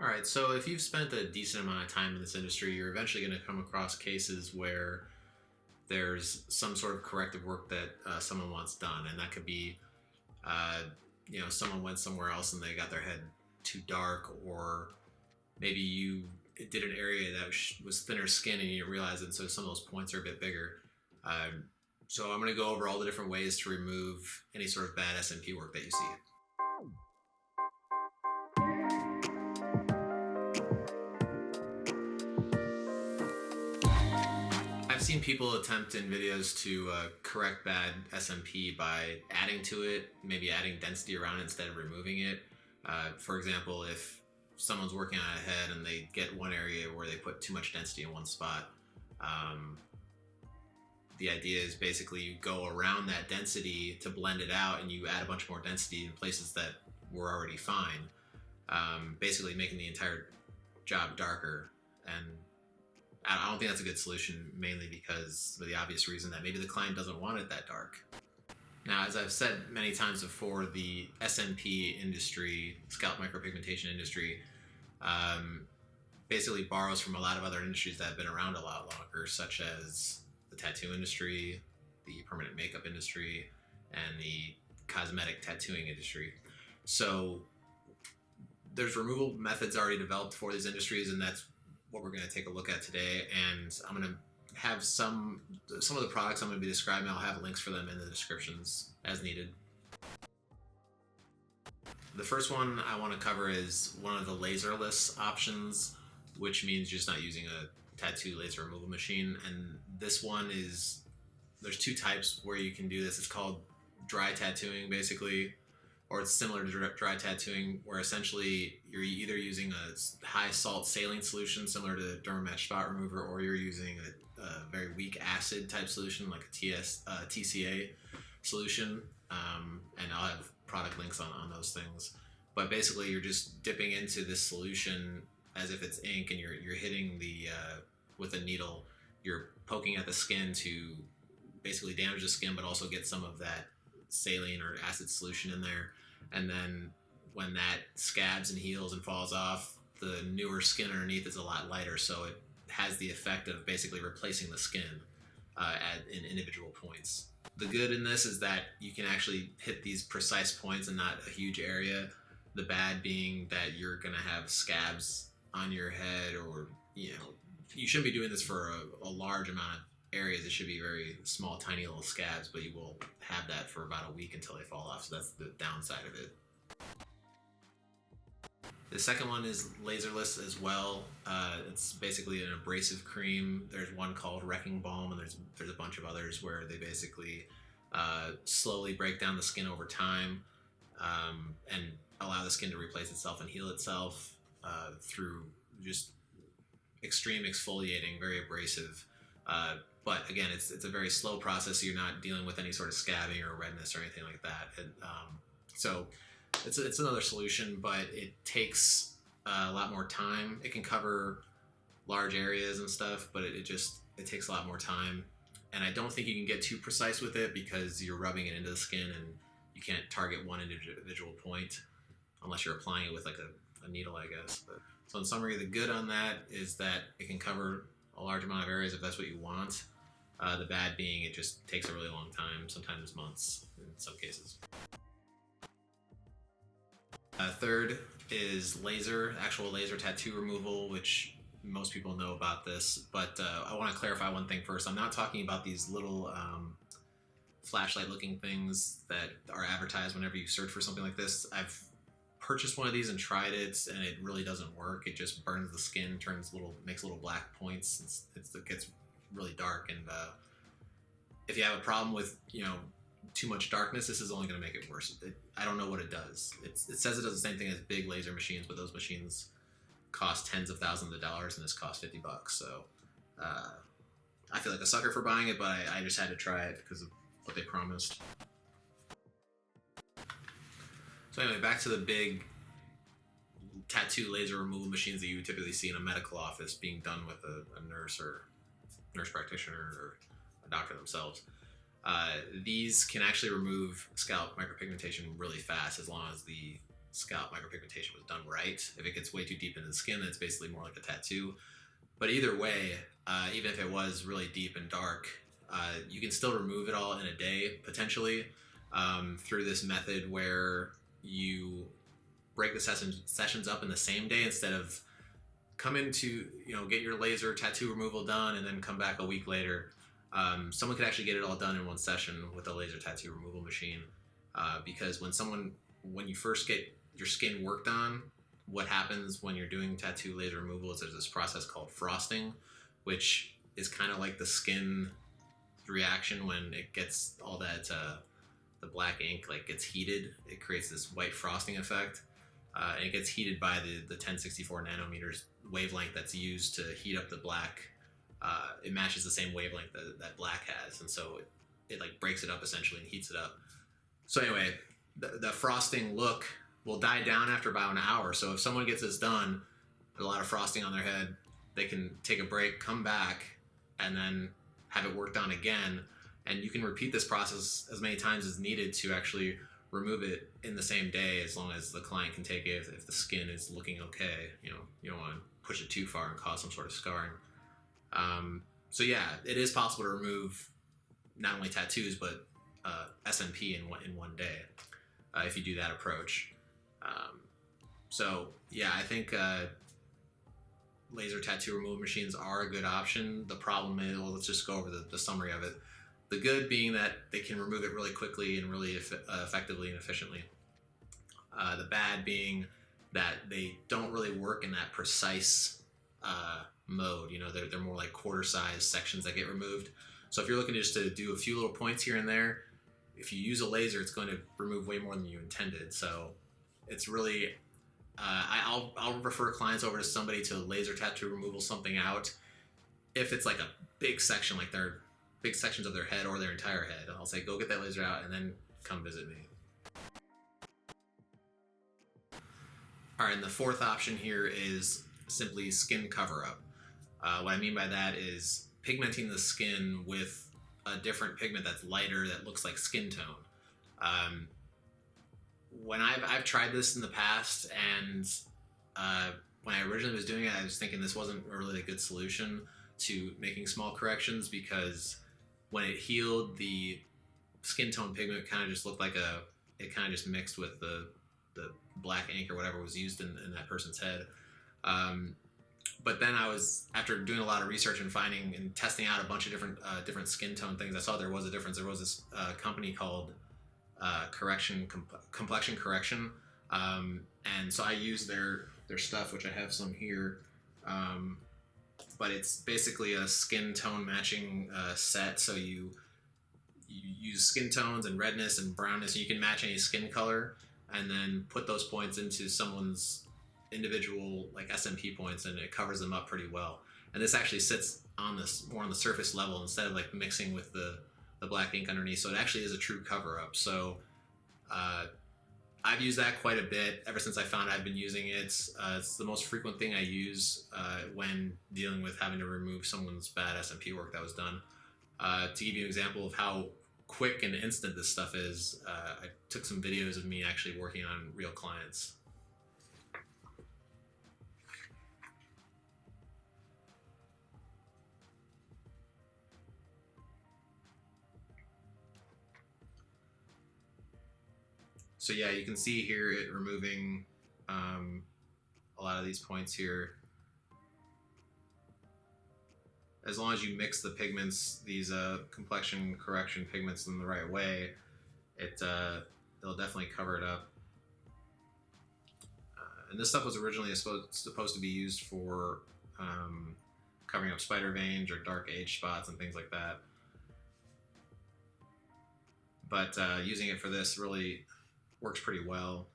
All right, so if you've spent a decent amount of time in this industry, you're eventually going to come across cases where there's some sort of corrective work that someone wants done, and that could be, uh, someone went somewhere else and they got their head too dark, or maybe you did an area that was thinner skin and you didn't realize it, and so some of those points are a bit bigger. So I'm going to go over all the different ways to remove any sort of bad SMP work that you see. I've seen people attempt in videos to correct bad SMP by adding to it, maybe adding density around it instead of removing it. For example, if someone's working on a head and they get one area where they put too much density in one spot, the idea is basically you go around that density to blend it out, and you add a bunch more density in places that were already fine, basically making the entire job darker. And I don't think that's a good solution, mainly because of the obvious reason that maybe the client doesn't want it that dark. Now, as I've said many times before, the SMP industry, scalp micropigmentation industry, basically borrows from a lot of other industries that have been around a lot longer, such as the tattoo industry, the permanent makeup industry, and the cosmetic tattooing industry. So there's removal methods already developed for these industries, and that's what we're going to take a look at today. And I'm going to have some of the products I'm going to be describing, I'll have links for them in the descriptions as needed. The first one I want to cover is one of the laserless options, which means just not using a tattoo laser removal machine. And this one is, there's two types where you can do this. It's called dry tattooing, basically, or it's similar to dry tattooing, where essentially you're either using a high salt saline solution similar to Dermamatch spot remover, or you're using a very weak acid type solution like a TCA solution. And I'll have product links on those things. But basically you're just dipping into this solution as if it's ink, and you're hitting the, with a needle, you're poking at the skin to basically damage the skin, but also get some of that saline or acid solution in there. And then when that scabs and heals and falls off, the newer skin underneath is a lot lighter, so it has the effect of basically replacing the skin in individual points. The good in this is that you can actually hit these precise points and not a huge area. The bad being that you're going to have scabs on your head, or you shouldn't be doing this for a large amount of areas. It should be very small, tiny little scabs, but you will have that for about a week until they fall off, so that's the downside of it. The second one is laserless as well. It's basically an abrasive cream. There's one called Wrecking Balm, and there's a bunch of others where they basically slowly break down the skin over time, and allow the skin to replace itself and heal itself through just extreme exfoliating, very abrasive. But again, it's a very slow process, so you're not dealing with any sort of scabbing or redness or anything like that. And, so it's another solution, but it takes a lot more time. It can cover large areas and stuff, but it takes a lot more time. And I don't think you can get too precise with it because you're rubbing it into the skin and you can't target one individual point unless you're applying it with like a needle, I guess. But, so in summary, the good on that is that it can cover a large amount of areas if that's what you want. The bad being it just takes a really long time, sometimes months in some cases. Third is actual laser tattoo removal, which most people know about this, but I want to clarify one thing first. I'm not talking about these little flashlight looking things that are advertised whenever you search for something like this. I've purchased one of these and tried it, and it really doesn't work. It just burns the skin, makes little black points. It gets really dark, and if you have a problem with too much darkness, this is only going to make it worse. I don't know what it does. It says it does the same thing as big laser machines, but those machines cost tens of thousands of dollars, and this costs $50. So I feel like a sucker for buying it, but I just had to try it because of what they promised. So anyway, back to the big tattoo laser removal machines that you would typically see in a medical office being done with a nurse or nurse practitioner or a doctor themselves. These can actually remove scalp micropigmentation really fast as long as the scalp micropigmentation was done right. If it gets way too deep into the skin, then it's basically more like a tattoo. But either way, even if it was really deep and dark, you can still remove it all in a day, potentially, through this method where you break the sessions up in the same day instead of come in to, get your laser tattoo removal done and then come back a week later. Someone could actually get it all done in one session with a laser tattoo removal machine, because when you first get your skin worked on, what happens when you're doing tattoo laser removal is there's this process called frosting, which is kind of like the skin reaction when it gets all that the black ink gets heated. It creates this white frosting effect, and it gets heated by the 1064 nanometers wavelength that's used to heat up the black. It matches the same wavelength that black has, and so it breaks it up essentially and heats it up. So anyway, the frosting look will die down after about an hour. So if someone gets this done, a lot of frosting on their head, they can take a break, come back, and then have it worked on again. And you can repeat this process as many times as needed to actually remove it in the same day, as long as the client can take it if the skin is looking okay. You don't want to push it too far and cause some sort of scarring. So yeah, it is possible to remove not only tattoos, but SMP in one day, if you do that approach. So yeah, I think laser tattoo removal machines are a good option. The problem is, let's just go over the summary of it. The good being that they can remove it really quickly and really effectively and efficiently. The bad being that they don't really work in that precise mode. They're more like quarter-size sections that get removed. So if you're looking just to do a few little points here and there, if you use a laser, it's going to remove way more than you intended. So it's really, I'll refer clients over to somebody to laser tattoo removal something out if it's like a big section, like they're big sections of their head or their entire head. I'll say, go get that laser out and then come visit me. All right, and the fourth option here is simply skin cover-up. What I mean by that is pigmenting the skin with a different pigment that's lighter, that looks like skin tone. When I've tried this in the past, and when I originally was doing it, I was thinking this wasn't a really good solution to making small corrections, because when it healed, the skin tone pigment kind of just looked like it kind of just mixed with the black ink or whatever was used in that person's head. But then after doing a lot of research and finding and testing out a bunch of different skin tone things, I saw there was a difference. There was this company called Complexion Correction, and so I used their stuff, which I have some here. But it's basically a skin tone matching set. So you use skin tones and redness and brownness, and you can match any skin color, and then put those points into someone's individual SMP points, and it covers them up pretty well. And this actually sits on more on the surface level instead of mixing with the black ink underneath. So it actually is a true cover up. So I've used that quite a bit ever since I found I've been using it. It's the most frequent thing I use when dealing with having to remove someone's bad SMP work that was done. To give you an example of how quick and instant this stuff is, I took some videos of me actually working on real clients. So yeah, you can see here it removing a lot of these points here. As long as you mix the pigments, these complexion correction pigments, in the right way, they'll definitely cover it up. And this stuff was originally supposed to be used for covering up spider veins or dark age spots and things like that. But using it for this really works pretty well.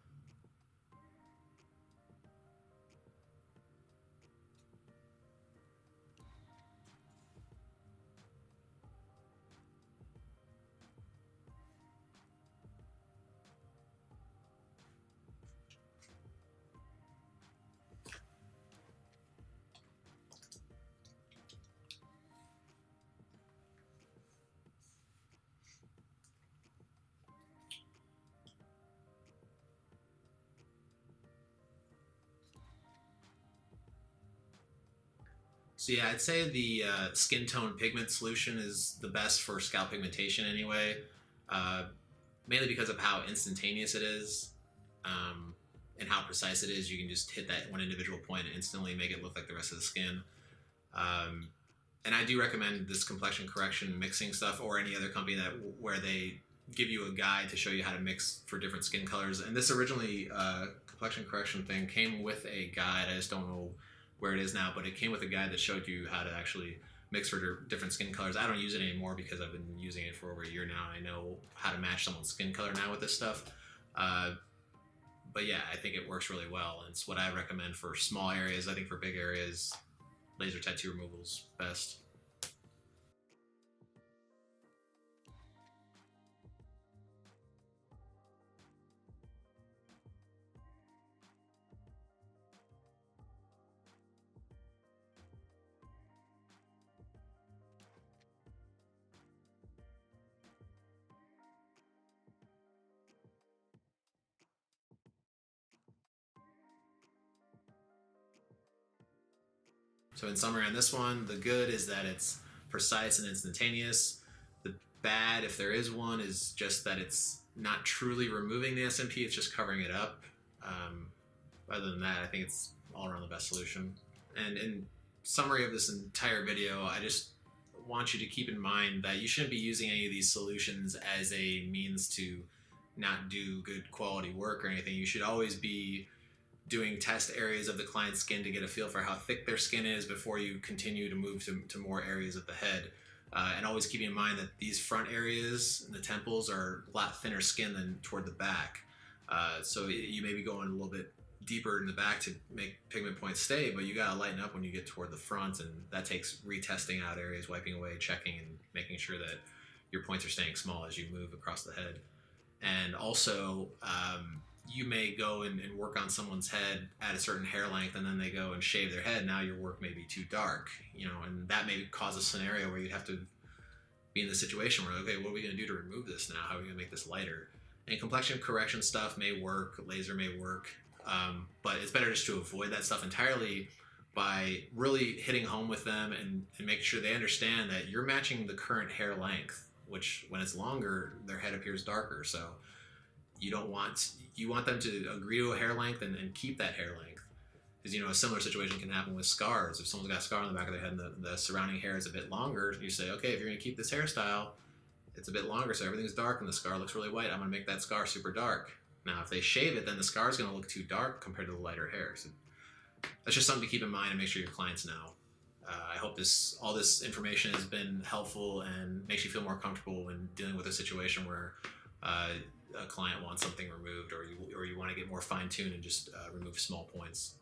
So yeah, I'd say the skin tone pigment solution is the best for scalp pigmentation anyway, uh, mainly because of how instantaneous it is, um, and how precise it is. You can just hit that one individual point and instantly make it look like the rest of the skin. Um, and I do recommend this complexion correction mixing stuff, or any other company that where they give you a guide to show you how to mix for different skin colors. And this originally complexion correction thing came with a guide. I just don't know where it is now, but it came with a guide that showed you how to actually mix for different skin colors. I don't use it anymore because I've been using it for over a year now. I know how to match someone's skin color now with this stuff. But yeah, I think it works really well, and it's what I recommend for small areas. I think for big areas, laser tattoo removal's best. So in summary on this one, the good is that it's precise and instantaneous. The bad, if there is one, is just that it's not truly removing the SMP, it's just covering it up. Other than that, I think it's all around the best solution. And in summary of this entire video, I just want you to keep in mind that you shouldn't be using any of these solutions as a means to not do good quality work or anything. You should always be doing test areas of the client's skin to get a feel for how thick their skin is before you continue to move to more areas of the head. And always keeping in mind that these front areas and the temples are a lot thinner skin than toward the back. So you may be going a little bit deeper in the back to make pigment points stay, but you gotta lighten up when you get toward the front, and that takes retesting out areas, wiping away, checking, and making sure that your points are staying small as you move across the head. And also, you may go and work on someone's head at a certain hair length, and then they go and shave their head. Now your work may be too dark, and that may cause a scenario where you'd have to be in the situation where, okay, what are we going to do to remove this now? How are we going to make this lighter? And complexion correction stuff may work, laser may work, but it's better just to avoid that stuff entirely by really hitting home with them and making sure they understand that you're matching the current hair length, which when it's longer, their head appears darker. So you want them to agree to a hair length and keep that hair length. Because a similar situation can happen with scars. If someone's got a scar on the back of their head and the surrounding hair is a bit longer, you say, okay, if you're going to keep this hairstyle, it's a bit longer, so everything's dark and the scar looks really white. I'm going to make that scar super dark. Now, if they shave it, then the scar is going to look too dark compared to the lighter hair. So that's just something to keep in mind and make sure your clients know. I hope all this information has been helpful and makes you feel more comfortable when dealing with a situation where a client wants something removed, or you want to get more fine-tuned and just remove small points.